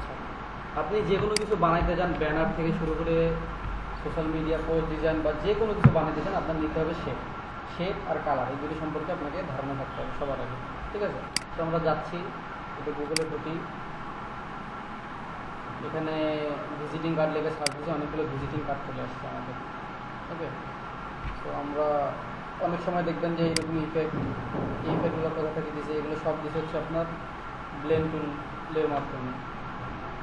আচ্ছা, আপনি যে কোনো কিছু বানাইতে যান, ব্যানার থেকে শুরু করে সোশ্যাল মিডিয়া পোস্ট ডিজাইন বা যে কোনো কিছু বানাইতে চান, আপনার নিতে হবে শেপ। শেপ আর কালার এই দুটি সম্পর্কে আপনাকে ধারণা থাকতে হবে সবার আগে, ঠিক আছে? তো আমরা যাচ্ছি, একটু গুগলে ঢুকি, এখানে ভিজিটিং কার্ড লেগে সার্চ দিয়েছি, অনেকগুলো ভিজিটিং কার্ড চলে আসছে আমাদের। ওকে, তো আমরা অনেক সময় দেখবেন যে এইরকম ইফেক্টগুলো কোথা থেকে দিয়েছে, এগুলো সব দিচ্ছে হচ্ছে আপনার ব্লেন্ড টুলের মাধ্যমে।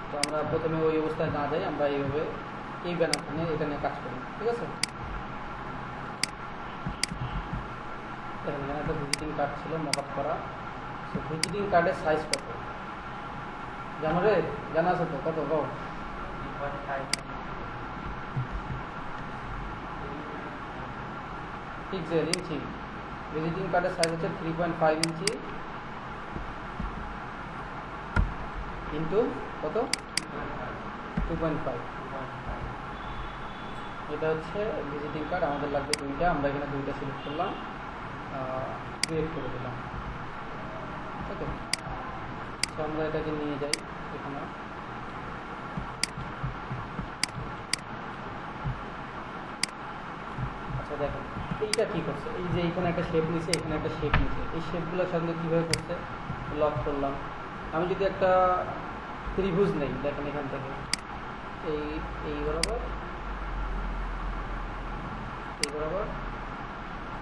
তো আমরা প্রথমে ওই অবস্থায় না যাই, আমরা এইভাবে এই ব্যানারটা নিয়ে এখানে কাজ করি, ঠিক আছে? এখানে একটা ভিজিটিং কার্ড ছিল মকআপ করা। তো ভিজিটিং কার্ডের সাইজ কত জানো রে? জানা আছে তো? কত গো? পিক্সেল ইঞ্চি। ভিজিটিং কার্ডের সাইজ হচ্ছে 3.5 ইঞ্চি ইন্টু কত? 2.5। এটা হচ্ছে ভিজিটিং কার্ড। আমাদের লাগবে দুইটা, আমরা এখানে দুইটা সিলেক্ট করলাম, ক্রিয়েট করে দিলাম। ওকে, তো আমরা এটাকে নিয়ে যাই এখানে। আচ্ছা দেখেন এইটা কী করছে, এই যে এইখানে একটা শেপ নিছে, এখানে একটা শেপ নিছে, এই শেপগুলোর সঙ্গে কীভাবে করছে, লক করলাম। আমি যদি একটা ত্রিভুজ নেই, দেখেন এখান থেকে এই বরাবর, এই বরাবর,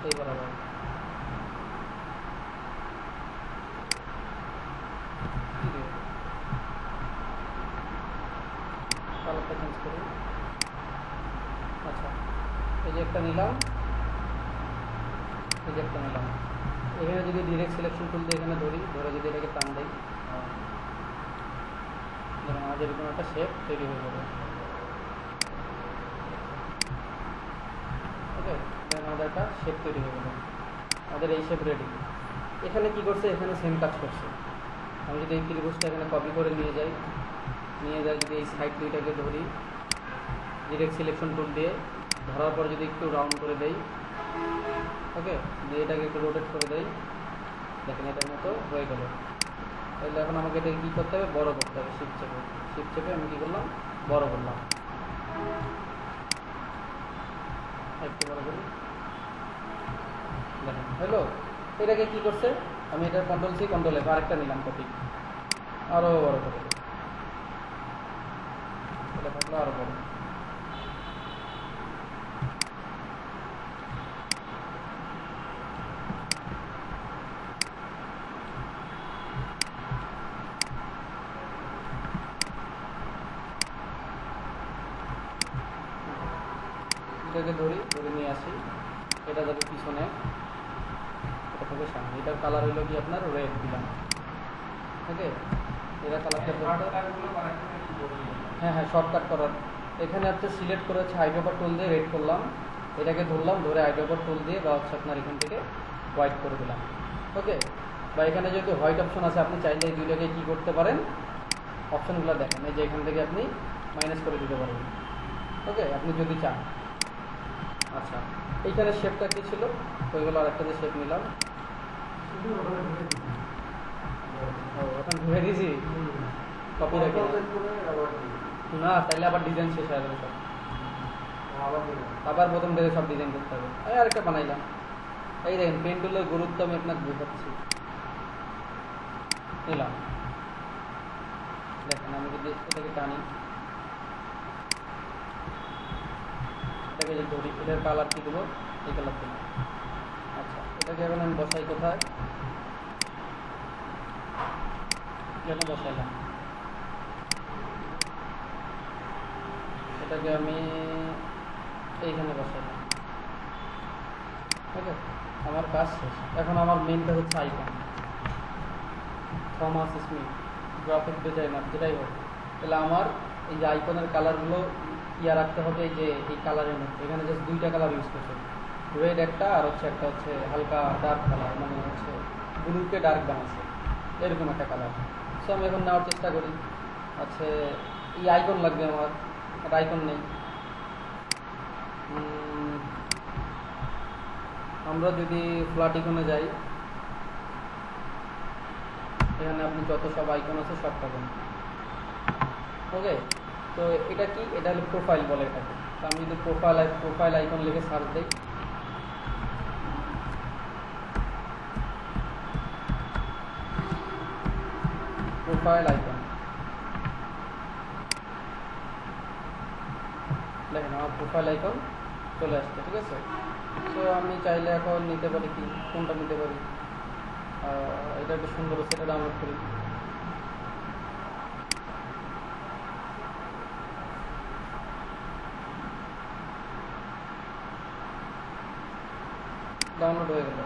এই বরাবর, কালারটা চেঞ্জ করি। আচ্ছা, এই যে একটা নিলাম, এই যে একটা নিলাম, এখানে যদি ডিরেক্ট সিলেকশন টুল দিয়ে এখানে ধরি, ধরে যদি এটাকে টান দেই, যেমন আমাদের এরকম একটা শেপ তৈরি হয়ে যাবে। ওকে, আমাদের একটা শেপ তৈরি হয়ে গেল, আমাদের এই শেপ রেডি। এখানে কি করছে, এখানে সেম কাজ করছে। আমি যদি এই ত্রিভুজটা এখানে কপি করে নিয়ে যাই, যদি এই সাইড দুইটাকে ধরি, ডিরেক্ট সিলেকশন টুল দিয়ে ধরার পর যদি একটু রাউন্ড করে দেই, ওকে, দিয়ে এটাকে একটু রোটেট করে দেই, দেখেন এটার মতো হয়ে গেল। তাহলে এখন আমাকে এটাকে কী করতে হবে, বড় করতে হবে। শিফট চেপে আমি কী করলাম, বড় করলাম। একটু বড় করি, দেখেন হলো। এটাকে কী করছে, আমি এটা কন্ট্রোল সি কন্ট্রোল এফ আরেকটা নিলাম কপি, আরও বড় করে, এটা থাকলো আরও বড়। এটাকে ধরে নিয়ে আসি, এটা যাবে পিছনে, এটা থেকে সামনে। এটার কালার হইলো কি আপনার রেড দিলাম। ওকে, এটা কালারটা হ্যাঁ শর্টকাট করার, এখানে হচ্ছে সিলেক্ট করে হচ্ছে আইড্রপার টুল দিয়ে রেড করলাম, এটাকে ধরলাম, ধরে আইড্রপার টুল দিয়ে বা হচ্ছে আপনার এখান থেকে হোয়াইট করে দিলাম। ওকে, বা এখানে যেহেতু হোয়াইট অপশন আছে, আপনি চাইলে এই দুইটাকে কী করতে পারেন, অপশনগুলো দেখেন, এই যে এখান থেকে আপনি মাইনাস করে দিতে পারবেন। ওকে, আপনি যদি চান। আচ্ছা, এইখানে শেপটা কী ছিল, ওইগুলো আর একটা যে শেপ নিলাম, এখন ধুয়ে দিয়েছি, কপি রাখি না, তাহলে আবার ডিজাইন শেষ হয়ে যাবে সব, আবার প্রথম থেকে সব ডিজাইন করতে হবে। আমি আরেকটা বানাইলাম, এই দেখেন পেন টুলের গুরুত্ব আমি আপনাকে বোঝাচ্ছি। নিলাম, দেখেন আমি যদি এটাকে টানি, এটাকে যে ধরি, এটার কালার কী দেবো, এই কালার দেবো। আচ্ছা, এটাকে এখন আমি বসাই কোথায়, এখানে বসাইলাম। এটাকে আমি এইখানে বসাইলাম। ওকে, আমার কাজ শেষ। এখন আমার মেনটা হচ্ছে icon. Thomas Smith, graphic designer, যেটাই হোক। তাহলে আমার এই যে আইকনের কালারগুলো রাখতে হবে, এই যে এই কালারের মধ্যে। এখানে জাস্ট দুইটা কালার ইউজ করছে, রেড একটা, আর হচ্ছে একটা হচ্ছে হালকা ডার্ক কালার, মানে হচ্ছে ব্লুকে ডার্ক বানাচ্ছে, এরকম একটা কালার। সো আমি এখন নেওয়ার চেষ্টা করি। আচ্ছা, এই আইকন লাগবে আমার, একটা আইকন নেই। আমরা যদি ফ্ল্যাট আইকনে যাই, এখানে আপনি যত সব আইকন আছে সব পাবেন। ওকে, তো এটা কি, এটা হলো প্রোফাইল বলে এটাকে। তো আমি যদি প্রোফাইল আইকন লিখে সার্চ দিই, প্রোফাইল আইকন দেখেন আমার প্রোফাইল আইকন চলে আসছে, ঠিক আছে। তো আমি চাইলে এখন নিতে পারি কি, কোনটা নিতে পারি, এটা একটু সুন্দর, সেটা ডাউনলোড করি। ডাউনলোড হয়ে গেল,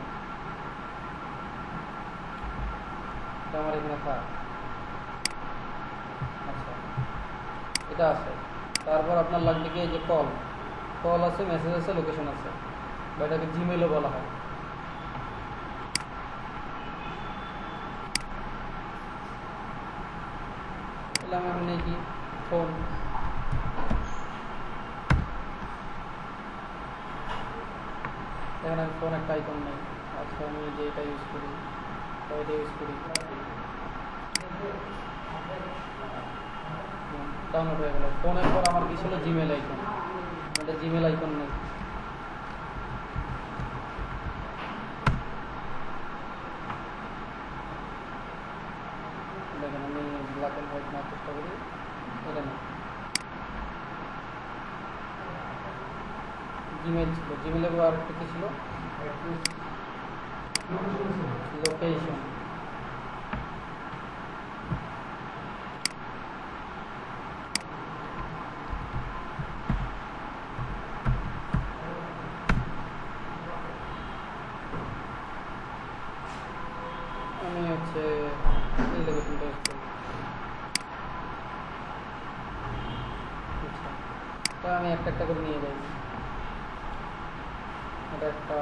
আমার এখানে থাক। আচ্ছা, এটা আছে। তারপর আপনার লাগবে কি, এই যে কল আছে, মেসেজ আছে, লোকেশন আছে, বা এটাকে জিমেলও বলা হয়। আমি নেই কি ফোন, এখানে আমি ফোন একটা আইকন নেই। আচ্ছা, আমি যে এটা ইউজ করি, এটা ইউজ করি, ডাউনলোড হয়ে গেল। ফোনের পর আমার কি ছিল, জিমেল আইকন, এটা জিমেল আইকন নেই। দেখেন আমি ব্ল্যাক অ্যান্ড হোয়াইট নেওয়ার চেষ্টা করি, এটা নেই। জিমেল ছিল, জিমেলের আর একটা কি ছিল, লোকেশন। আমি হচ্ছে এই লোকেশনটা ইউজ করি। আচ্ছা, তা আমি একটা একটা করে নিয়ে যাই। এটা একটা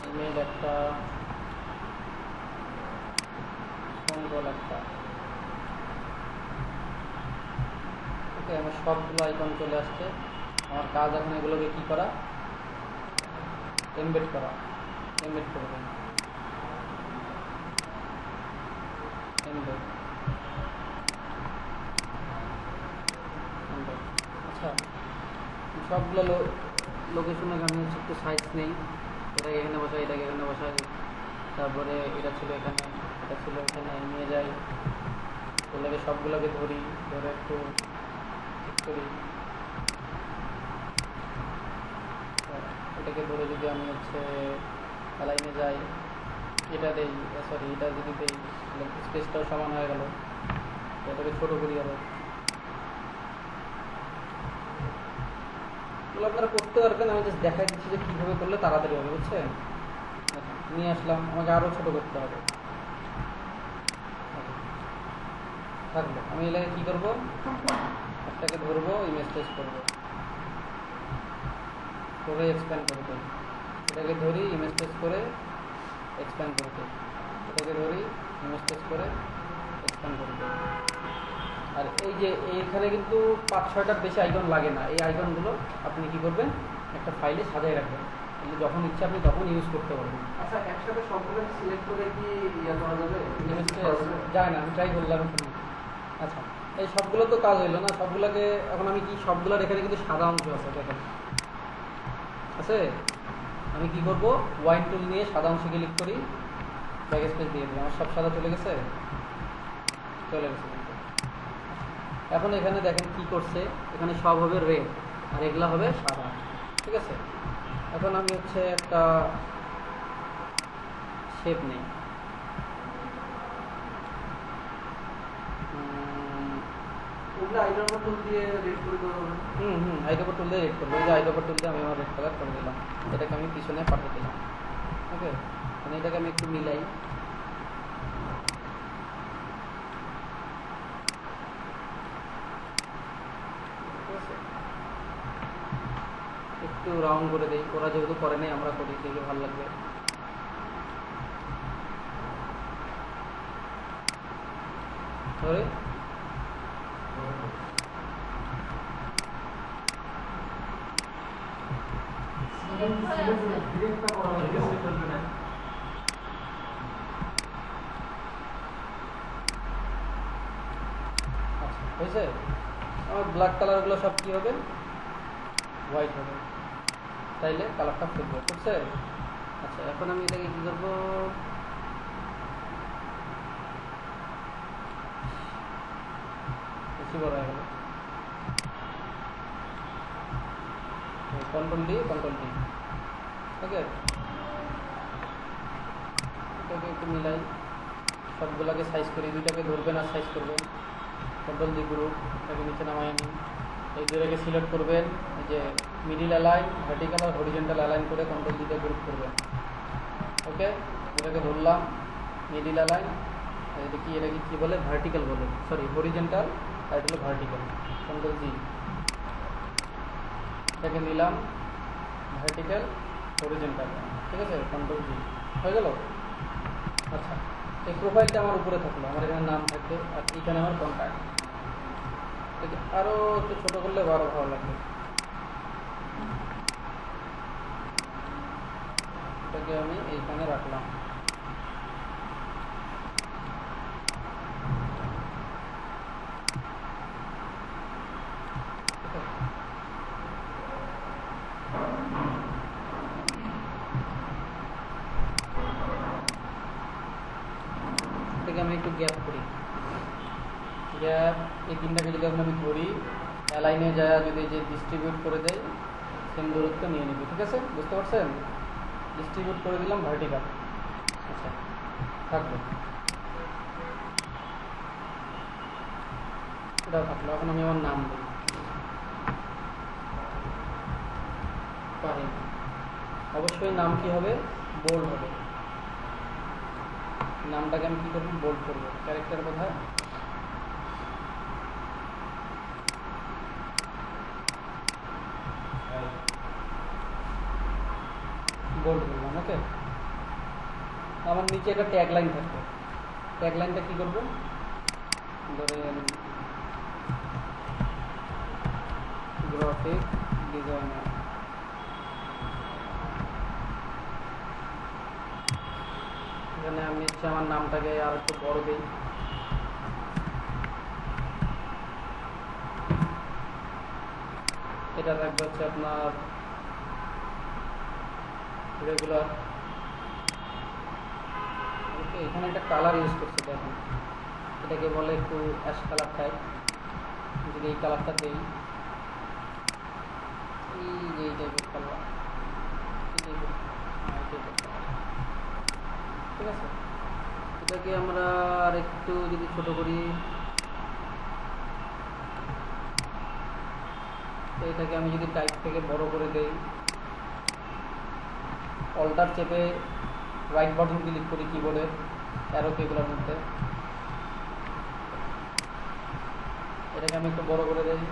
ইমেল, একটা ফোন কল, একটা। ওকে, আমার সবগুলো আইকন চলে আসছে। আমার কাজ এখন এগুলোকে কি করা, এমবেড করা। এমবেড করে দেন, এমবেড। আচ্ছা, সবগুলো লোকেশনে আমি হচ্ছে একটু সাইজ নেই, এটাকে এখানে বসাই, এটাকে এখানে বসাই, তারপরে এটা ছিল এখানে, এটা ছিল এখানে, নিয়ে যাই। এগুলোকে সবগুলোকে ধরে একটু ঠিক করি। এটাকে ধরে যদি আমি হচ্ছে অ্যালাইনে যাই, এটা দেই, সরি এটা যদি দেই, স্পেসটাও সমান হয়ে গেল। এটাকে ছোটো করি আরো। এগুলো আপনারা করতে পারবেন, আমি জাস্ট দেখাই দিচ্ছি যে কীভাবে করলে তাড়াতাড়ি হবে, বুঝছেন। নিয়ে আসলাম, আমাকে আরও ছোটো করতে হবে। থাকলো, আমি এলাকায় কী করবো, একটাকে ধরবো, ইমেজ টেস্ট করবো, করে এক্সপ্যান্ড করে দিই। এটাকে ধরি, ইমেজ টেস্ট করে এক্সপ্যান্ড করে দিই। এটাকে ধরি, ইমেজ টেস্ট করে এক্সপ্যান্ড করে দিই। আর এই যে এইখানে কিন্তু 5-6টার বেশি আইকন লাগে না। এই আইকনগুলো আপনি কি করবেন, একটা ফাইলে সাজায় রাখবেন, কিন্তু যখন ইচ্ছা আপনি তখন ইউজ করতে পারবেন। আচ্ছা, একসাথে সবগুলো সিলেক্ট করে কি ইয়ে করা যাবে? যায় না, আমি ট্রাই করলাম। আচ্ছা, এই সবগুলো তো কাজ হইলো না, সবগুলোকে এখন আমি কি, সবগুলোর এখানে কিন্তু সাদা অংশ আছে, দেখেন আছে। আমি কি করব, ওয়াইন টুল নিয়ে সাদা অংশে ক্লিক করি, ব্যাক স্পেস দিয়ে দিই, আমার সব সাদা চলে গেছে। এখন এখানে দেখেন কি করছে, এখানে সব হবে রেড আর এগুলা হবে সাদা, ঠিক আছে। এখন আমি হচ্ছে একটা শেপ নেই, আইড্রপার টুল দিয়ে রেড করে দেওয়া হবে। আইড্রপার টুল দিয়ে রেড করবো। এই যে আইড্রপার টুল দিয়ে আমি আমার রেড কালার করে দিলাম, এটাকে আমি পিছনে পাঠিয়ে দিলাম। ওকে, মানে এটাকে আমি একটু মিলাই, একটু রাউন্ড করে দিই। ওরা যেহেতু করে নেই, আমরা করি, দেখে ভালো লাগবে। ধরে হয়েছে? আমার ব্ল্যাক কালারগুলো সব কী হবে, হোয়াইট হবে, তাইলে কালারটা ফুটবে। বুঝছে? আচ্ছা, এখন আমি এটাকে কী করবো, বেশি বড় হয়ে গেল, কন্ট্রোল ডি, ওকে। এটাকে একটু মিলাই, সবগুলোকে সাইজ করি, দুইটাকে ধরবেন আর সাইজ করবেন, কন্ট্রোল ডি গ্রুপ, এটাকে নিচে নামাই আনি, এই দুটাকে সিলেক্ট করবেন, এই যে মিডিল অ্যালাইন, ভার্টিক্যাল আর হরিজন্টাল অ্যালাইন করে কন্ট্রোল দিতে গ্রুপ করবেন, ওকে। এটাকে ধরলাম মিডিল অ্যালাইন, এটাকে কী বলে, ভার্টিক্যাল বলে, সরি হরিজন্টাল, আর এটা হলো ভার্টিক্যাল, কন্ট্রোল জি। এটাকে নিলাম ভার্টিক্যাল হরিজন্টাল, ঠিক আছে, কন্ট্রোল জি, হয়ে গেল। আচ্ছা, এই প্রোফাইলটা আমার উপরে থাকলো, আমার এখানে নাম থাকবে, আর এখানে আমার কন্ট্যাক্ট। আরও একটু ছোটো করলে আরও ভালো লাগবে। এটাকে আমি এইখানে রাখলাম। এটাকে আমি একটু গ্যাপ করি, গ্যাপ, এই তিনটাকে যদি আমি ধরি, অ্যালাইনে যায় যদি যে ডিস্ট্রিবিউট করে দেয়, সেম দূরত্ব নিয়ে নিবি, ঠিক আছে, বুঝতে পারছেন? ডিস্ট্রিবিউট করে দিলাম ভার্টিক্যাল, আচ্ছা থাকবে, এটাও থাকলো। এখন আমি আমার নাম দিই, পারি, অবশ্যই নাম কি হবে, বোল্ড হবে। নামটাকে আমি কী করবো, বোল্ড করবো, ক্যারেক্টার কোথায়, বোল্ড করলাম, ওকে। আমার নিচে একটা ট্যাগ লাইন থাকবে, ট্যাগ লাইনটা কী করবো, ধরেন গ্রাফিক ডিজাইনার, এখানে আমি হচ্ছে আমার নামটাকে আর একটু বড় দিই, এটা থাকবে হচ্ছে আপনার রেগুলার, ওকে। এখানে একটা কালার ইউজ করছি, দেখেন এটাকে বলে একটু অ্যাশ কালার টাইপ, যদি এই কালারটা দিই, এই টাইপের কালার, ঠিক আছে। এটাকে আমরা আর একটু যদি ছোট করি, তো এটাকে আমি যদি টাইপ থেকে বড় করে দেই, অল্টার চেপে রাইট বাটন ক্লিক করি কিবোর্ডের অ্যারো কিগুলোর মধ্যে, এটাকে আমি একটু বড় করে দিই,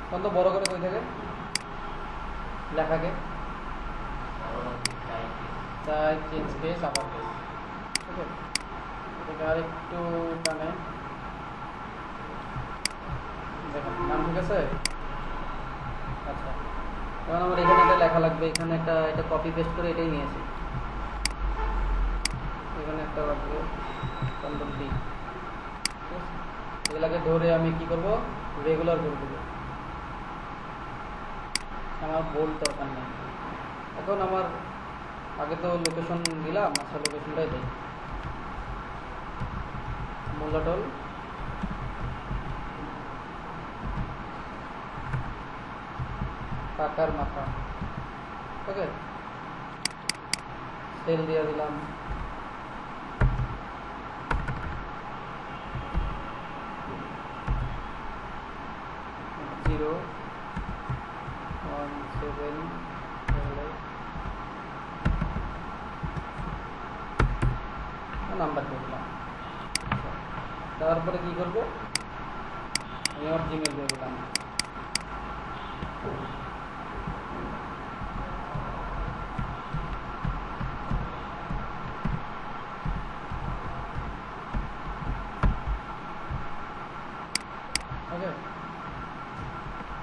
তখন তো বড় করে কই থাকে লেখাকে, তাই চেঞ্জ কেস আপার কেস, ওকে। এটাকে আর একটু টানে, দেখেন নাম ঠিক আছে। আচ্ছা, এখন আমার এখানে একটা লেখা লাগবে, এখানে একটা, এটা কপি পেস্ট করে এটাই নিয়েছি, এখানে একটা লাগবে, কন্ট্রোল ডি, এগুলাকে ধরে আমি কি করব, রেগুলার করে দেবো, আমার বোল্ড দরকার নেই। এখন আমার আগে তো লোকেশন দিলাম, আচ্ছা লোকেশনটাই দিই, মোল্লাটল, কাকার মাথা, ওকে। সেল দিয়ে দিলাম, জিরো 1 7 নাম্বার দিয়ে দিলাম। তারপরে কি করব, আমি আমার জিমেল দিয়ে দিলাম, ওকে।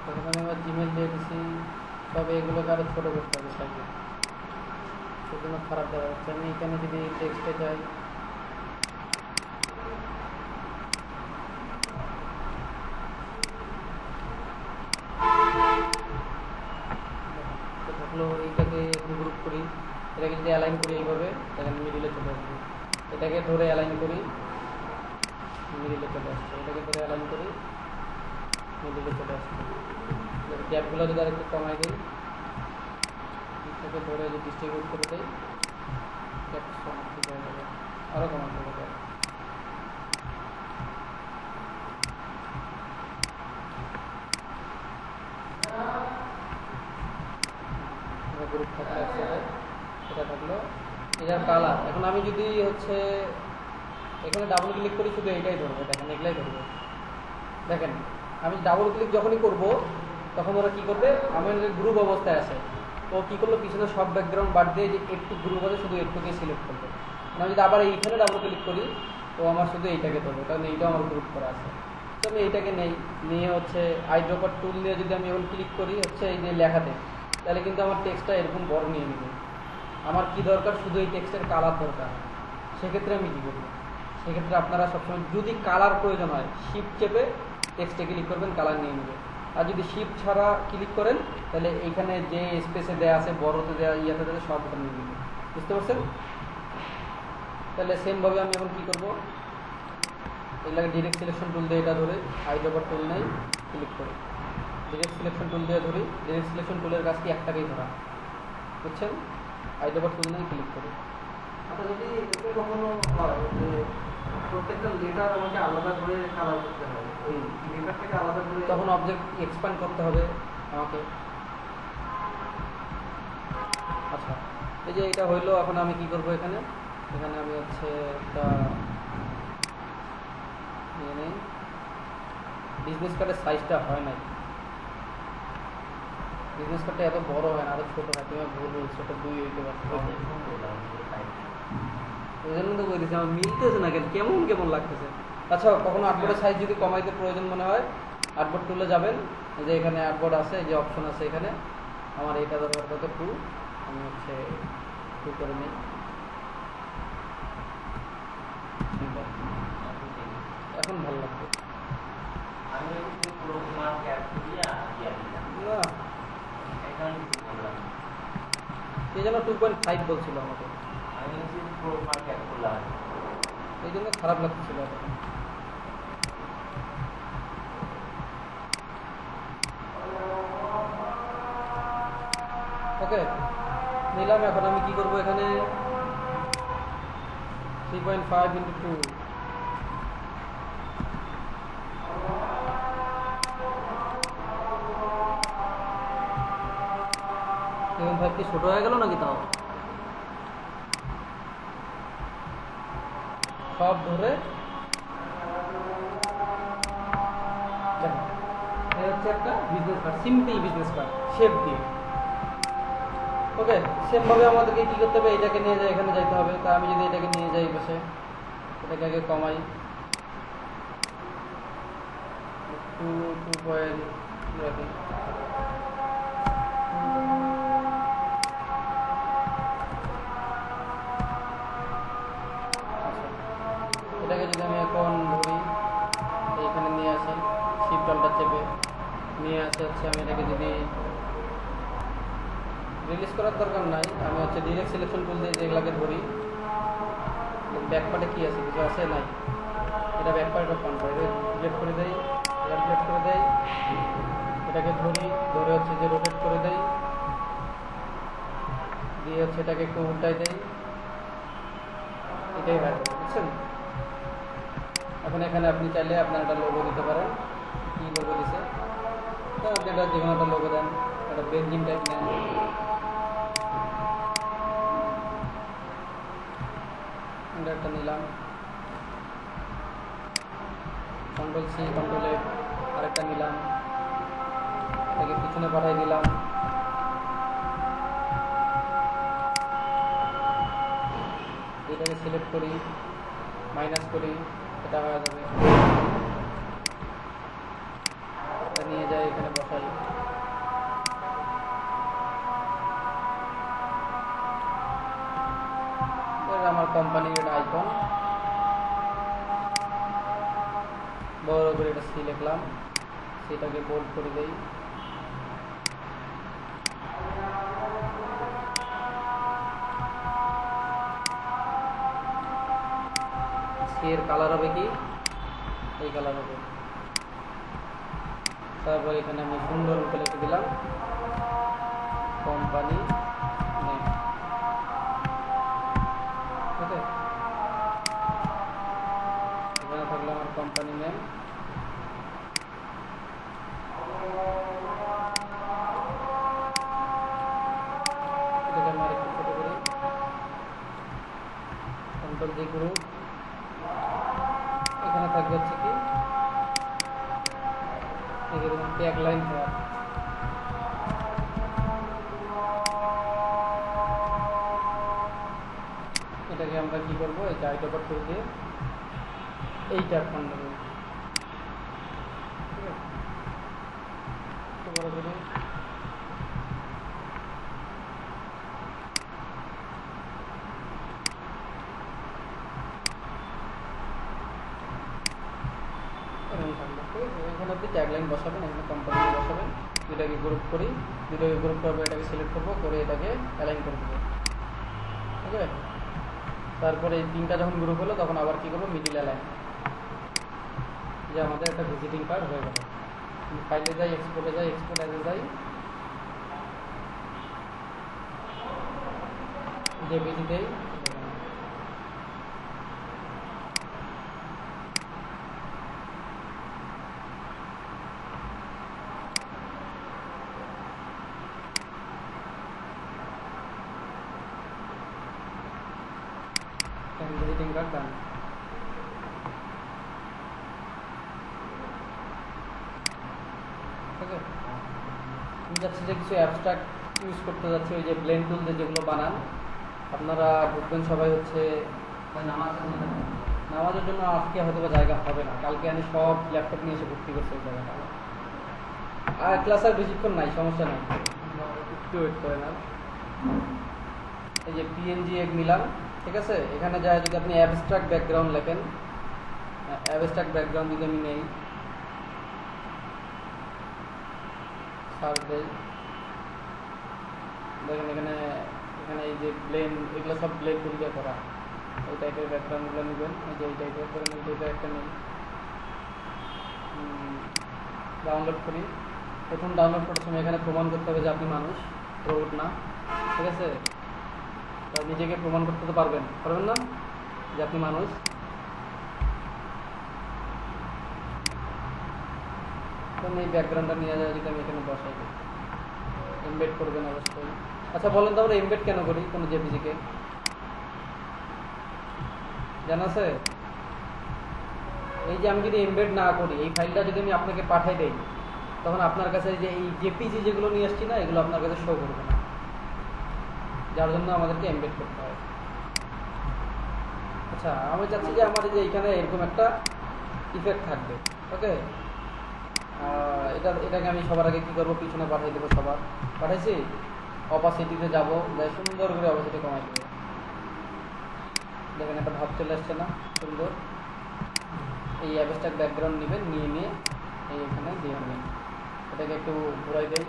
তখন আমি আমার জিমেল দিয়ে দিচ্ছি, তবে এগুলোকে আরও ছোটো করতে হবে সাইজে, সেজন্য খারাপ দেখা যাচ্ছে। আমি এখানে যদি টেক্সটে যাই, আসলো, এইটাকে গ্রুপ করি, এটাকে যদি অ্যালাইন করি এইভাবে, এখানে মিডিলে চলে আসবে। এটাকে ধরে অ্যালাইন করি, মিডিলে চলে আসছে। এটাকে ধরে অ্যালাইন করি, মিডিলে চলে আসছে। গ্যাপগুলো যদি আরেকটু কমাই দিই, এটাকে ধরে যদি ডিস্ট্রিবিউট করে দিই, গ্যাপ ঠিক হয়ে যাবে। আরও কমাতে হবে। গ্রুপ থাকলে একসাথে এটা থাকলো, এটার কালার। এখন আমি যদি হচ্ছে এখানে ডাবল ক্লিক করি, শুধু এইটাই ধরবো, দেখেন এগুলাই ধরবো। দেখেন আমি ডাবল ক্লিক যখনই করব তখন ওরা কী করবে, আমার গ্রুপ অবস্থায় আসে, ও কী করলো, পিছনে সব ব্যাকগ্রাউন্ড বাদ দিয়ে যে একটু গ্রুপ আছে শুধু একটুকে সিলেক্ট করবে। আমি যদি আবার এইখানে ডাবল ক্লিক করি তো আমার শুধু এইটাকে ধরবে, কারণ এইটাও আমার গ্রুপ করা আছে। তো আমি এইটাকে নিয়ে হচ্ছে আইড্রপার টুল দিয়ে যদি আমি এখন ক্লিক করি হচ্ছে এই যে লেখাতে, তাহলে কিন্তু আমার টেক্সটটা এরকম বড় নিয়ে নেবে। আমার কি দরকার, শুধু এই টেক্সটের কালার দরকার। সেক্ষেত্রে আমি কী করবো, সেক্ষেত্রে আপনারা সবসময় যদি কালার প্রয়োজন হয় শিফট চেপে টেক্সটে ক্লিক করবেন, কালার নিয়ে নেবে। আর যদি শিফট ছাড়া ক্লিক করেন তাহলে এইখানে যে স্পেসে দেওয়া আছে, বড়তে দেওয়া, ইয়াতে দেওয়া, সব ওটা নিয়ে নেবে। বুঝতে পারছেন? তাহলে সেমভাবে আমি এখন কী করবো, এগুলোকে ডিরেক্ট সিলেকশন টুল দিয়ে এটা ধরে আইড্রপার টুল নেই, ক্লিক করি, ডিরেক্ট সিলেকশন টুল দিয়ে ধরি। ডিরেক্ট সিলেকশন টুলের কাজ কি, একটাকেই ধরা, বুঝছেন? আইড্রপার টুল নেই, ক্লিক করি। আচ্ছা, যদি এরকম কখনো হয় যে প্রত্যেকটা লেটার আমাকে আলাদা করে কালার করতে হয়, ওই লেটারটাকে আলাদা করে, তখন অবজেক্ট এক্সপ্যান্ড করতে হবে আমাকে। আচ্ছা, এই যে এটা হইলো, এখন আমি কি করব, এখানে আমি হচ্ছে একটা নিয়ে নেই। বিজনেস কার্ডের সাইজটা হয় নাই, বিজনেস কার্ডটা এত বড় হয় না, আরো ছোট হয়। তুমি ভুল বলছো, ওটা 2 হইতে পারছে। ওই জন্য তো বলতেছি আমার মিলতেছে না, কেমন কেমন লাগতেছে। আচ্ছা, কখনো আর্টবোর্ডের সাইজ যদি কমাইতে প্রয়োজন মনে হয়, আর্টবোর্ড টুলে যাবেন, যে এখানে আর্টবোর্ড আছে, যে অপশন আছে এখানে, আমার এইটা দরকার কত 2, আমি হচ্ছে 2 করে নিই। এখন ভালো লাগবে না, এই জন্য 2.5 বলছিল আমাকে, এই জন্য খারাপ লাগছিল। ওকে, নিলাম। এখন আমি কি করব, এখানে 3.5 × 2, কি ছোট হয়ে গেল নাকি? তাও সব ধরে হচ্ছে একটা business card, simple business card shape দিয়ে। ওকে, সেমভাবে আমাদেরকে কী করতে হবে, এটাকে নিয়ে যাই, এখানে যাইতে হবে। তা আমি যদি এটাকে নিয়ে যাই বসে, এটাকে আগে কমাই 2 পয়েন্ট রাখি। এটাকে যদি আমি এখন ধরি, এইখানে নিয়ে আসি, শিফট অল্টার চেপে নিয়ে আসে হচ্ছে, আমি এটাকে যদি রিলিজ করার দরকার নাই, আমি হচ্ছে ডিরেক্ট সিলেকশন টুল দিয়ে যেগুলোকে ধরি। ব্যাকপার্টে কী আছে, কিছু আছে নাই, এটা ব্যাকপার্ট অফ কন্ট্রোল সিলেক্ট করে দেই, সিলেক্ট করে দেই, এটাকে ধরে হচ্ছে যে রোটেট করে দেই, দিয়ে হচ্ছে এটাকে একটু উল্টাই দেই, এটাই হয়, বুঝছেন? এখন এখানে আপনি চাইলে আপনার একটা লোগো দিতে পারেন। কী লোগো দিছে, আপনি একটা যে কোনো একটা লোগো দেন, একটা বেঞ্জিন টাইপ নেন। একটা নিলাম, Ctrl+C Ctrl+F, আরেকটা নিলাম, এটাকে পিছনে পাঠাই দিলাম। এটাকে সিলেক্ট করি, মাইনাস করি, এটা হয়ে যাবে। এটা নিয়ে যাই, এখানে বসাই। আমার কোম্পানির একটা আইকন, বড় করে এটা সি লিখলাম, সেটাকে বোল্ড করে দেই। এর কালার হবে কি এই কালার হবে। তারপর এখানে আমি সুন্দর মতো লিখে দিলাম কোম্পানি নেম। ঠিক আছে, এখানে থাকলো আমার কোম্পানি নেম। এটাকে আমি আরেকটু ছোট করি, কন্ট্রোল জি গ্রুপ। এখানে থাকবে হচ্ছে কি ট্যাগ লাইন হেয়ার। এটাকে আমরা কি করবো, এই জাইট ওভার করে দিয়ে এই ট্যাগ ফান্ড দেবো। ঠিক আছে, একটু বড় করে এরকম থাকবে। ঠিক আছে, এখানে আপনি ট্যাগ লাইন বসাবেন, এখানে কোম্পানি বসাবেন। দুটাকে গ্রুপ করি, দুটাকে গ্রুপ করবো, এটাকে সিলেক্ট করবো, করে এটাকে অ্যালাইন করে দেবো। ঠিক আছে, তারপরে এই তিনটা যখন গ্রুপ হলো তখন আবার কি করবো, মিডিল অ্যালাইন, যে আমাদের একটা ভিজিটিং কার্ড হয়ে গেল। ফাইলে যাই, এক্সপোর্টে যাই, এক্সপোর্ট অ্যাজে যাই, জেপিজি দেই, ভিজিটিং কার্ড ডান। ঠিক আছে, আমি যাচ্ছি যে কিছু অ্যাবস্ট্রাক্ট ইউজ করতে যাচ্ছি, ওই যে ব্লেন্ড টুল দিয়ে যেগুলো বানান। আপনারা ঢুকবেন সবাই হচ্ছে নামাজের জন্য। আজকে হয়তো বা জায়গা হবে না, কালকে আমি সব ল্যাপটপ নিয়ে এসে ভর্তি করছি ওই জায়গাটা। আর ক্লাস আর বেশিক্ষণ নাই, সমস্যা নাই, একটু ওয়েট করে না। এই যে পিএনজি এক নিলাম। ঠিক আছে, এখানে যায় যদি আপনি অ্যাবস্ট্রাক্ট ব্যাকগ্রাউন্ড লেখেন, অ্যাবস্ট্রাক্ট ব্যাকগ্রাউন্ড যদি আমি নেই, সার্চ দেই, দেখেন এখানে এখানে এই যে ব্লেন, এগুলো সব ব্লেন টুল দিয়ে করা। এই টাইপের ব্যাকগ্রাউন্ডগুলো নেবেন, এই যে এই টাইপের ধরেন এই টাইপের একটা নেই, ডাউনলোড করি। প্রথম ডাউনলোড করার সময় এখানে প্রমাণ করতে হবে যে আপনি মানুষ, রোবট না। ঠিক আছে, তো নিজেকে প্রমাণ করতে তো পারবেন না যে আপনি মানুষ। তখন এই ব্যাকগ্রাউন্ডটা নিয়ে যাওয়া যদি আমি এখানে বসাই দিই, এমবেড করবেন অবশ্যই। আচ্ছা বলেন তো আমরা এমবেড কেন করি কোনো জেপিজিকে, জানা আছে? এই যে আমি যদি এমবেড না করি, এই ফাইলটা যদি আমি আপনাকে পাঠাই দেই, তখন আপনার কাছে যে এই জেপিজি যেগুলো নিয়ে আসছি না, এগুলো আপনার কাছে শো করবে না, যার জন্য আমাদেরকে এমবেড করতে হয়। আচ্ছা, আমি চাচ্ছি যে আমার যে এইখানে এরকম একটা ইফেক্ট থাকবে। ওকে, এটাকে আমি সবার আগে কি করবো, পিছনে পাঠিয়ে দেবো। সবার পাঠাইছি, অপাসিটিতে যাবো, যাই সুন্দর করে অপাসিটি কমাই দেবো। দেখেন একটা ভাব চলে আসছে না, সুন্দর। এই অ্যাবস্ট্রাক্ট ব্যাকগ্রাউন্ড নেবেন, নিয়ে এই এখানে দিয়ে নেবেন। এটাকে একটু ঘুরাই দেই,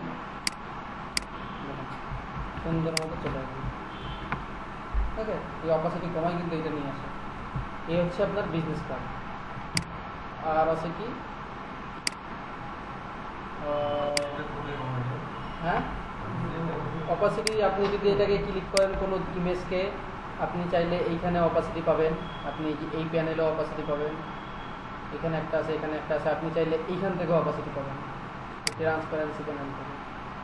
সুন্দর মতো চলে আসবে। ওকে, এই অপাসিটি কমাই কিন্তু এটা নিয়ে আসে। এই হচ্ছে আপনার বিজনেস কার্ড। আর আছে কি, হ্যাঁ, অপাসিটি আপনি যদি এটাকে ক্লিক করেন কোনো ইমেজকে, আপনি চাইলে এইখানে অপাসিটি পাবেন, আপনি এই প্যানেলেও অপাসিটি পাবেন, এখানে একটা আছে, এখানে একটা আছে। আপনি চাইলে এইখান থেকেও অপাসিটি পাবেন, ট্রান্সপারেন্সি প্যানেল থেকে।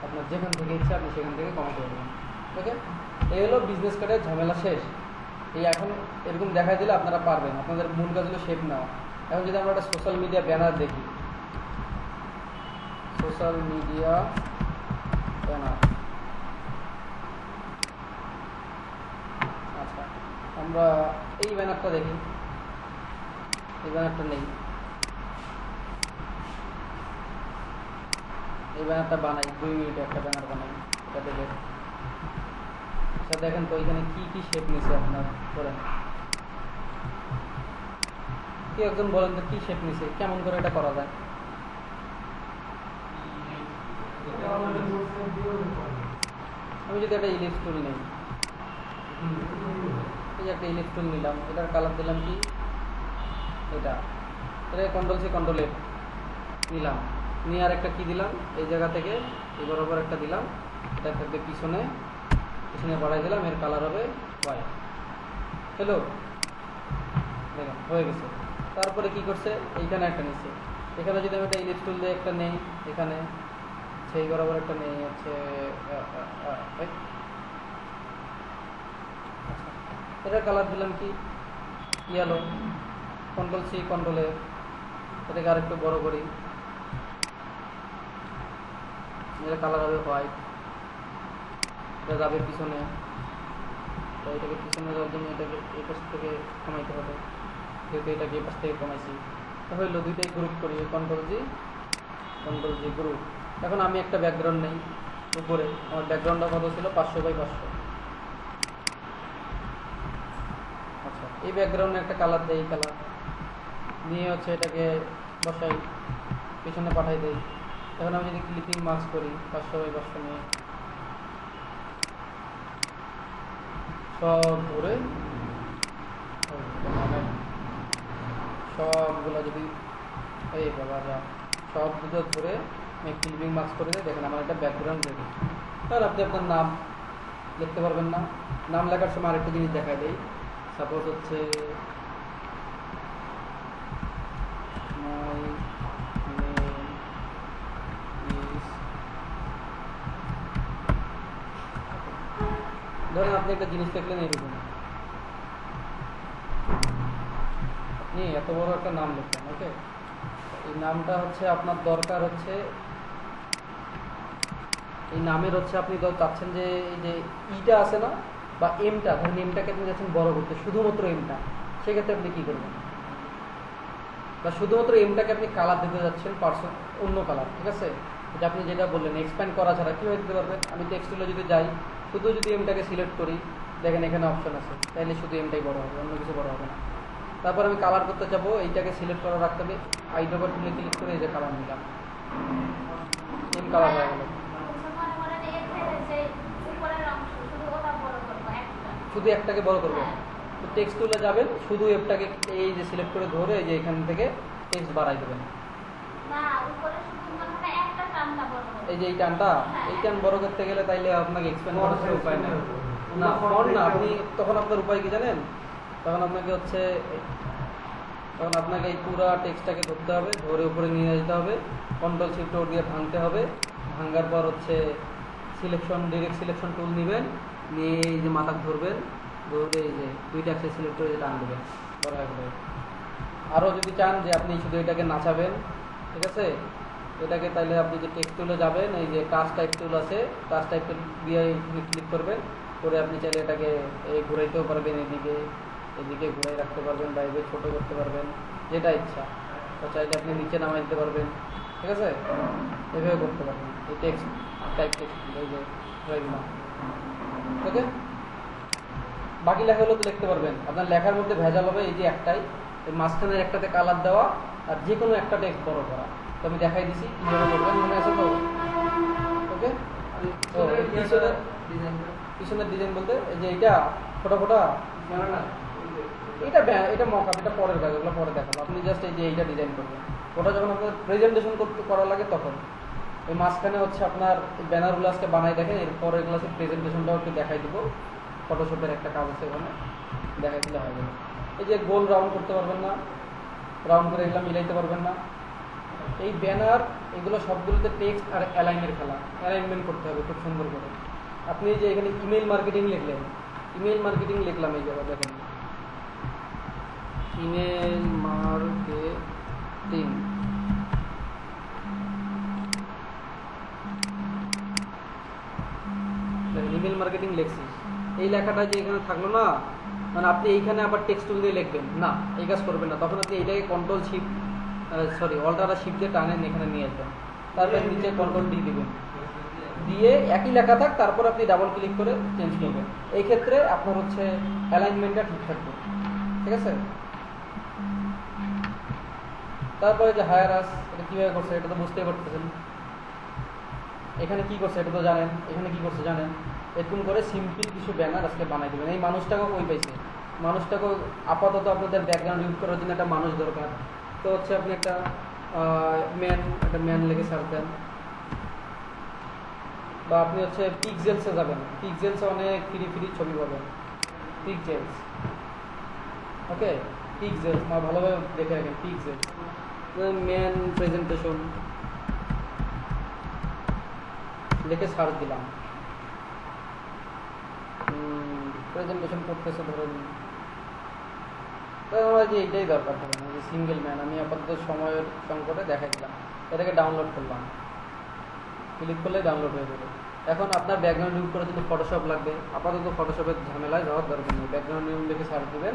আপনার যেখান থেকে ইচ্ছা আপনি সেখান থেকে কমাতে পারবেন। ওকে, এই হলো বিজনেস কার্ডের ঝামেলা শেষ। এই এখন এরকম দেখা দিলে আপনারা পারবেন, আপনাদের মূল কাজ হলো শেপ নেওয়া। এখন যদি আমরা একটা সোশ্যাল মিডিয়া ব্যানার দেখি, সোশ্যাল মিডিয়া ব্যানার, আচ্ছা আমরা এই ব্যানারটা দেখি, এই ব্যানারটা নেই, এই ব্যানারটা বানাই, 2 মিনিটে একটা ব্যানার বানাই, এটা দেখে। আচ্ছা দেখেন তো এখানে কি কি শেপ নিছে আপনার, বলেন কি, একজন বলেন তো কি শেপ নিছে, কেমন করে এটা করা যায়? আমি যদি একটা ইলিপস টুল নেই, এই যে একটা ইলিপস টুল নিলাম, এটার কালার দিলাম কি এটা কন্ট্রোল সি কন্ট্রোল এফ নিলাম, নিয়ে আর একটা কি দিলাম এই জায়গা থেকে এই বরাবর একটা দিলাম, এটা থাকবে পিছনে বাড়াই দিলাম, এর কালার হবে হোয়াইট। হ্যালো, দেখেন হয়ে গেছে। তারপরে কি করছে, এইখানে একটা নিচ্ছে, এখানে যদি আমি একটা ইলিপস টুল দিয়ে একটা নেই, এখানে সেই বরাবর একটা নেই হচ্ছে এটা কালার দিলাম কি yellow, control C control F, এটাকে আরেকটু বড় করি, এটা কালার হবে হোয়াইট, এটা যাবে পিছনে, তো এটাকে পিছনে যাওয়ার জন্য এটাকে এই পাশ থেকে কমাইতে হবে, যেহেতু এটাকে এই পাশ থেকে কমাইছি। তো হইলো দুইটাই গ্রুপ করি, কন্ট্রোল জি গ্রুপ। এখন আমি একটা ব্যাকগ্রাউন্ড নেই উপরে, আমার ব্যাকগ্রাউন্ডটা কত ছিল 500x500। আচ্ছা, এই ব্যাকগ্রাউন্ডে একটা কালার দেই, এই কালার নিয়ে হচ্ছে এটাকে বসাই, পিছনে পাঠাই দেই। এখন আমি যদি ক্লিপিং মাস্ক করি 500x500 নিয়ে সব ধরে সবগুলো যদি এই বাবা যা সবগুলো ধরে আমি ক্লিপিং মাস্ক করে দিই, দেখেন আমার একটা ব্যাকগ্রাউন্ড রেডি। তাহলে আপনি আপনার নাম লিখতে পারবেন না, নাম লেখার সময় আরেকটা জিনিস দেখাই দেই। সাপোজ হচ্ছে ধরেন আপনি একটা জিনিস দেখলেন এইরকম, এত বড় একটা নাম লিখলেন, ওকে। এই নামটা হচ্ছে আপনার দরকার হচ্ছে, এই নামের হচ্ছে আপনি চাচ্ছেন যে এই যে ইটা আছে না বা এমটা, ধরেন এমটাকে আপনি যাচ্ছেন বড় করতে, শুধুমাত্র এমটা, সেক্ষেত্রে আপনি কি করবেন, বা শুধুমাত্র এমটাকে আপনি কালার দিতে যাচ্ছেন অন্য কালার, ঠিক আছে। যে আপনি যেটা বললেন এক্সপ্যান্ড করা ছাড়া কীভাবে দিতে পারবেন, আমি টেক্সট টুলে যদি যাই, শুধু যদি এমটাকে সিলেক্ট করি, দেখেন এখানে অপশন আছে, তাহলে শুধু এমটাই বড় হবে, অন্য কিছু বড় হবে না। তারপর আমি কালার করতে যাবো, এইটাকে সিলেক্ট করা রাখতে হবে, আইড্রপার টুলে ক্লিক করে এই যে কালার নিলাম, এম কালার হয়ে গেল। শুধু একটাকে বড় করবো, তো টেক্সট টুলে যাবেন, শুধু এফটাকে এই যে সিলেক্ট করে ধরে এই যে এখান থেকে টেক্সট বাড়াই দেবেন, এই যে এই টানটা, এই টান বড় করতে গেলে তাইলে আপনাকে এক্সপ্যান্ড করার কোনো উপায় নেই না, ফন্ট না। আপনি তখন আপনার উপায় কি জানেন, তখন আপনাকে হচ্ছে এই পুরো টেক্সটটাকে ধরতে হবে, ধরে উপরে নিয়ে যেতে হবে, কন্ট্রোল শিফট ও দিয়ে ভাঙতে হবে, ভাঙার পর হচ্ছে ডিরেক্ট সিলেকশন টুল নেবেন, নিয়ে এই যে মাথা ধরবেন, ধরে এই যে দুইটা একসাথে সিলেক্ট করে টান দেবেন, বড় হয়ে গেল। আরও যদি চান যে আপনি শুধু এটাকে নাচাবেন, ঠিক আছে, এটাকে তাইলে আপনি যে টেক্সট টুলে যাবেন, এই যে টাচ টাইপ টুল আছে, টাচ টাইপ টুল দিয়ে ক্লিক করবেন, করে আপনি চাইলে এটাকে এই ঘুরাইতেও পারবেন, এদিকে ঘুরাই রাখতে পারবেন, বা এদিকে ছোটো করতে পারবেন, যেটা ইচ্ছা। তো চাইলে আপনি নিচে নামাই দিতে পারবেন, ঠিক আছে, এভাবে করতে পারবেন এই টেক্সট এই যে ওকে। বাকি লেখাগুলো তো লিখতে পারবেন, আপনার লেখার মধ্যে ভেজাল হবে এই যে একটাই, এই মাঝখানের একটাতে কালার দেওয়া আর যে কোনো একটা টেক্সট বড় করা। তো আমি দেখাই দিছি কীভাবে করবেন, মনে আছে তো, ওকে। তো পিছনের ডিজাইন বলতে এই যে এইটা ফোটা এটা মকআপ, এটা পরের কাজ, ওগুলো পরে দেখাবো। আপনি জাস্ট এই যে এইটা ডিজাইন করবেন, ওটা যখন আপনার প্রেজেন্টেশন করা লাগে তখন ওই মাঝখানে হচ্ছে আপনার ব্যানারগুলো আজকে বানাই দেখেন, এর পরের ক্লাসে প্রেজেন্টেশনটাও একটু দেখাই দিব, ফটোশপের একটা কাজ আছে ওখানে, দেখাই দিলে হয়ে যাবে। এই যে গোল রাউন্ড করতে পারবেন না, রাউন্ড করে এগুলো মিলাইতে পারবেন না, এই ব্যানার এগুলো সবগুলোতে টেক্সট আর অ্যালাইনমেন্ট করতে হবে খুব সুন্দর করে। আপনি যে এখানে ইমেল মার্কেটিং লিখলেন, লিখলাম এই জায়গায় দেখেন, ইমেল মার্কেটিং লিখছি, এই লেখাটা যে এখানে থাকলো না, মানে আপনি এইখানে আবার টেক্সট টুল দিয়ে লিখবেন না, এই কাজ করবেন না, তখন আপনি এইটাকে অল্টার আর শিফট দিয়ে টানেন, এখানে নিয়ে আসবেন, তারপরে নিচে কন্ট্রোল ডি দিবেন, দিয়ে একই লেখা থাক, তারপর আপনি ডাবল ক্লিক করে চেঞ্জ করবেন। এই ক্ষেত্রে আপনার হচ্ছে অ্যালাইনমেন্টটা ঠিক থাকবে, ঠিক আছে। তারপরে যে হায়ার আস, এটা কীভাবে করছে এটা তো বুঝতেই পারতেছেন, এখানে কি করছে এটা তো জানেন, এখানে কি করছে জানেন, এরকম করে সিম্পল কিছু ব্যানার আজকে বানাই দেবেন। এই মানুষটাকেও কই পাইছে, মানুষটাকে আপাতত আপনাদের ব্যাকগ্রাউন্ড ইউজ করার জন্য একটা মানুষ দরকার। তো হচ্ছে আপনি একটা ম্যান লেগে সার্চ দেন, বা আপনি হচ্ছে পিক্সেলসে যাবেন, পিক্সেলসে অনেক ফ্রি ছবি পাবেন, পিক্সেলস, ওকে, পিক্সেলস ভালোভাবে দেখে রাখেন, পিক্সেলস ম্যান প্রেজেন্টেশন লিখে সার্চ দিলাম, প্রেজেন্টেশন করতেছে ধরেন, তো আমার যে এইটাই দরকার হবে না, যে সিঙ্গেল ম্যান আমি আপাতত সময়ের সংকটে দেখাই দিলাম, এটাকে ডাউনলোড করলাম, ক্লিক করলে ডাউনলোড হয়ে যাবে। এখন আপনার ব্যাকগ্রাউন্ড রিমুভ করার জন্য ফটোশপ লাগবে, আপাতত ফটোশপের ঝামেলায় যাওয়ার দরকার নেই, ব্যাকগ্রাউন্ড রিমুভ লিখে সার্চ দেবেন,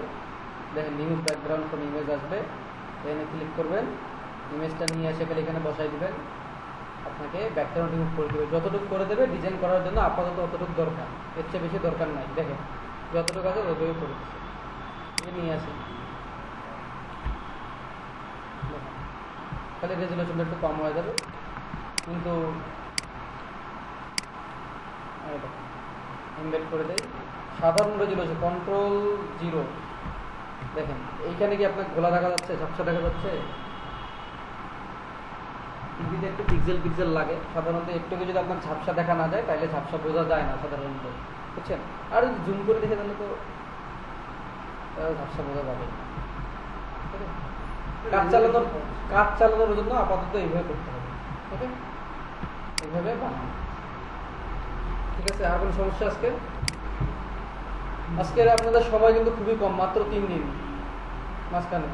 দেখেন রিমুভ ব্যাকগ্রাউন্ড ফ্রম ইমেজ আসবে, এখানে ক্লিক করবেন, ইমেজটা নিয়ে এসে গেলে এখানে বসাই দিবেন, আপনাকে ব্যাকগ্রাউন্ড রিমুভ করে দেবে, যতটুকু করে দেবে ডিজাইন করার জন্য আপাতত অতটুকু দরকার, এর চেয়ে বেশি দরকার নাই। দেখেন যতটুকু আছে ততটুকু করে দিচ্ছে, নিয়ে আসি, তাহলে রেজুলেশনটা একটু কম হয়ে যাবে, কিন্তু ইনভেট করে দেয় সাধারণ রেজুলেশন Ctrl+0, দেখেন এইখানে কি আপনার গোলা দেখা যাচ্ছে, ঝাপসা দেখা যাচ্ছে, টিভিতে একটু পিক্সেল লাগে সাধারণত, একটু যদি আপনার ঝাপসা দেখা না যায় তাহলে ঝাপসা বোঝা যায় না সাধারণত, বুঝছেন, আর জুম করে দেখে তাহলে তো ঝাপসা বোঝা যাবে। কাজ চালানোর জন্য আপাতত এইভাবে করতে হবে, ওকে, এইভাবে বানানো, ঠিক আছে। আর কোনো সমস্যা? আজকে আপনাদের সময় কিন্তু খুবই কম, মাত্র 3 দিন মাঝখানে।